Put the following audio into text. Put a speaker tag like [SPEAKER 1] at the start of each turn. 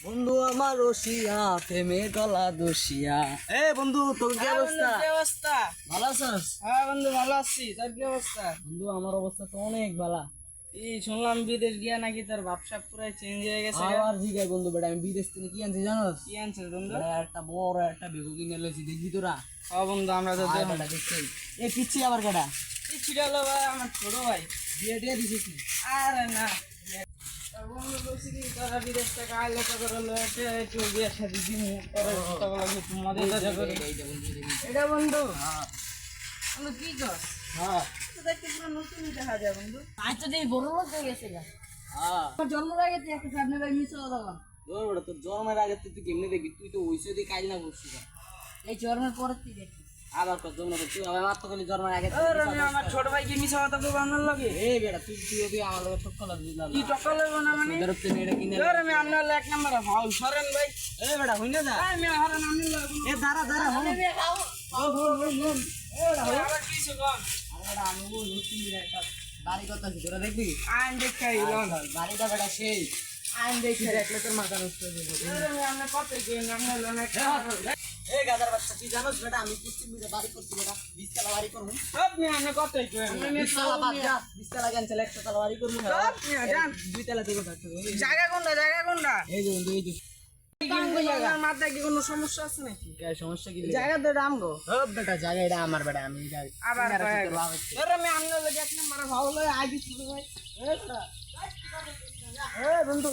[SPEAKER 1] বন্ধু আমার রসিয়া প্রেমে গলা দোষিয়া। এ বন্ধু তোর কি অবস্থা?
[SPEAKER 2] কি অবস্থা?
[SPEAKER 1] ভালো আছিস?
[SPEAKER 2] হ্যাঁ বন্ধু ভালো আছি। তোর কি অবস্থা?
[SPEAKER 1] বন্ধু আমার অবস্থা তো অনেক ভালো।
[SPEAKER 2] এই শুনলাম বিদেশ গিয়া নাকি তোর ভাবসাব পুরাই চেঞ্জ হয়ে গেছে।
[SPEAKER 1] আবার জিগাই বন্ধু বেটা, আমি বিদেশ থেকে কি আনছি জানোস?
[SPEAKER 2] কি আনছিস বন্ধু?
[SPEAKER 1] বেটা, একটা বড় একটা বেগু কিনে লইছি, দেখবি তোরা?
[SPEAKER 2] ও বন্ধু আমরা তো
[SPEAKER 1] আয় বেটা দেখছি। এ পিচ্ছি আবার কেডা?
[SPEAKER 2] এই ছিড়ালো ভাই আমার ছোট ভাই।
[SPEAKER 1] বিয়ে টিয়ে দিছিস নি?
[SPEAKER 2] আরে না তোর বন্ধু বলছি কি তোরা বিদেশ থেকে আইলে তো করে লয়েছে একটু বিয়ে শাদি দিন তোর তখন একটু মজা টজা করি। এটা বন্ধু বন্ধু কি কর?
[SPEAKER 1] হ্যাঁ
[SPEAKER 2] তো দেখতে পুরো নতুনই দেখা যায় বন্ধু।
[SPEAKER 3] আজ তো দেখি বড় লোক হয়ে গেছে গা।
[SPEAKER 1] হ্যাঁ।
[SPEAKER 3] আমার জন্মের আগে তুই একটা সামনে ভাই মিস হয়ে গেল।
[SPEAKER 1] তোর বেটা তোর জন্মের আগে তুই কেমনে দেখবি? তুই তো ওইসে দিয়ে কাজ না করছিস।
[SPEAKER 3] এই জন্মের পরে তুই দেখি
[SPEAKER 1] আবার তোর জন্মের তুই আমার তো খালি জন্মের আগে
[SPEAKER 2] আর আমি আমার ছোট ভাইকে মিশা কথা খুব আনন্দ লাগে।
[SPEAKER 1] এই বেটা তুই আমার লোক ঠক্কর লাগবি না।
[SPEAKER 2] কি টক্কর লাগবে না মানে?
[SPEAKER 1] ধরো তুই এটা কিনে
[SPEAKER 2] ধর আমি আপনার এক নম্বরে ভাও সরেন ভাই।
[SPEAKER 1] এ বেটা হইনা যা।
[SPEAKER 2] আমি হারান আমি লাগবো।
[SPEAKER 1] এ দাঁড়া দাঁড়া হন।
[SPEAKER 2] আবার কিছু কম।
[SPEAKER 1] আমি ওই নতুন একটা বাড়ি কথা আছে, তোরা দেখবি?
[SPEAKER 2] আইন দেখাই লন।
[SPEAKER 1] বাড়িটা বেটা সেই
[SPEAKER 2] আইন দেখাই।
[SPEAKER 1] দেখলে তোর মাথা নষ্ট হয়ে যাবে।
[SPEAKER 2] আমি আপনার কত কি নামে লন একটা।
[SPEAKER 1] এই গাদার বাচ্চা তুই জানোস বেটা আমি পশ্চিম মিলে বাড়ি করছি বেটা, 20 তলা বাড়ি করবো।
[SPEAKER 2] আপনি আপনি কত কি?
[SPEAKER 1] 20 তলা বাদ যা, 20 তলা ক্যান্সেল, 100 তলা বাড়ি করবো।
[SPEAKER 2] আপনি যান।
[SPEAKER 1] 2 তলা থেকে থাকতে হবে।
[SPEAKER 2] জায়গা কোনটা জায়গা কোনটা?
[SPEAKER 1] এই যে বন্ধু এই যে
[SPEAKER 2] আপনার মাথায় কি কোনো সমস্যা আছে নাকি?
[SPEAKER 1] সমস্যা কি?
[SPEAKER 2] জায়গা তো দাম গো।
[SPEAKER 1] সব বেটা জায়গা এটা আমার বেটা, আমি এটা
[SPEAKER 2] আবার
[SPEAKER 1] কিনারা
[SPEAKER 2] কয়েক।
[SPEAKER 1] করতে লাভ হচ্ছে।
[SPEAKER 2] ধর আমি আপনার লগে এক নম্বরে ভাও লই আই দিছি ভাই। এ বন্ধু